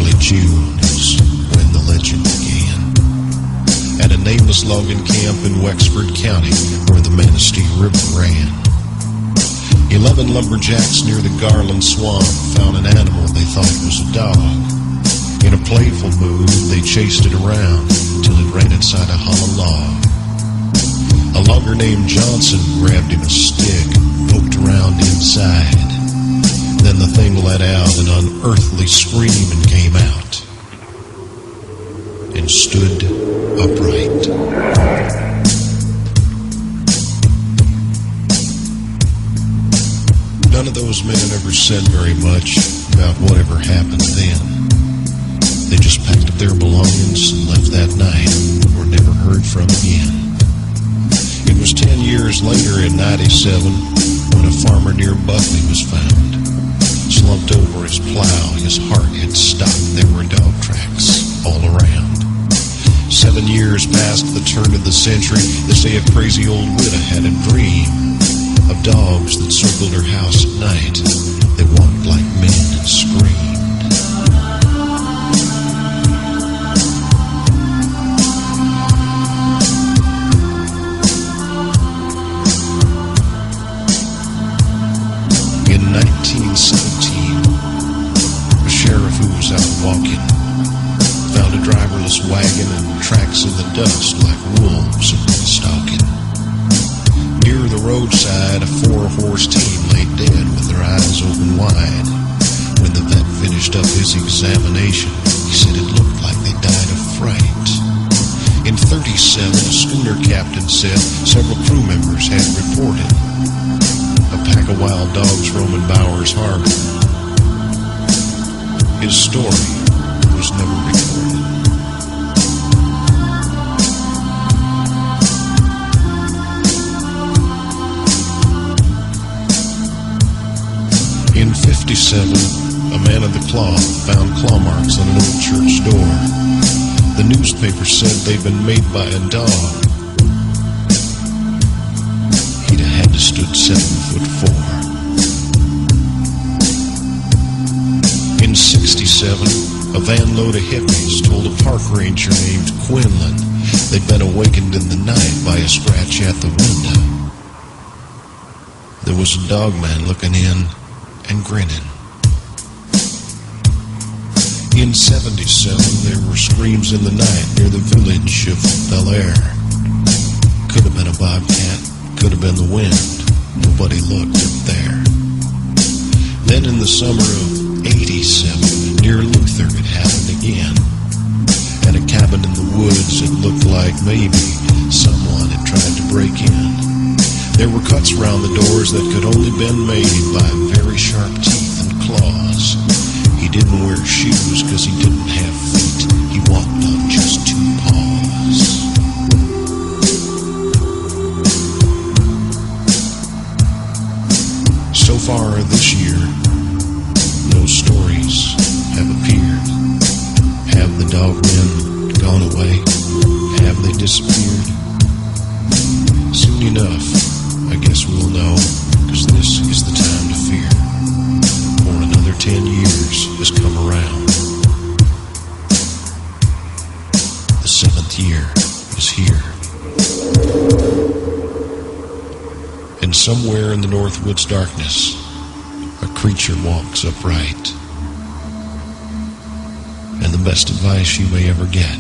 early June is when the legend began. At a nameless logging camp in Wexford County where the Manistee River ran. 11 lumberjacks near the Garland Swamp found an animal they thought was a dog. In a playful mood, they chased it around till it ran inside a hollow log. A logger named Johnson grabbed him a stick, poked around inside. Then the thing let out an unearthly scream and came out. And stood upright. None of those men ever said very much about whatever happened then. They just packed up their belongings and left that night, and were never heard from again. It was 10 years later in 97 when a farmer near Buckley was found. Slumped over his plow, his heart had stopped. There were dog tracks all around. 7 years past the turn of the century, they say a crazy old widow had a dream of dogs that circled her house at night. They walked like men and screamed. In 1917, a sheriff who was out walking found a driverless wagon and tracks in the dust like wolves had been stalking. Near the roadside, a 4-horse team lay dead with their eyes open wide. When the vet finished up his examination, he said it looked like they died of fright. In 37, a schooner captain said several crew members had reported a pack of wild dogs roaming Bowers Harbor. His story was never recorded. In 57, a man of the cloth found claw marks on an old church door. The newspaper said they'd been made by a dog. He'd have had to stood 7'4". In 67, a van load of hippies told a park ranger named Quinlan they'd been awakened in the night by a scratch at the window. There was a dogman looking in and grinning. In 77, there were screams in the night near the village of Bel Air. Could have been a bobcat, could have been the wind. Nobody looked up there. Then in the summer of 87, near Luther, it happened again. At a cabin in the woods, it looked like maybe someone had tried to break in. There were cuts around the doors that could only been made by very sharp teeth and claws. He didn't wear shoes because he didn't have feet. He walked on just 2 paws. So far this year, no stories have appeared. Have the dogmen gone away? Have they disappeared? Soon enough, I guess we'll know, because this is the time to fear. For another 10 years has come around. The 7th year is here. And somewhere in the Northwoods darkness, a creature walks upright. And the best advice you may ever get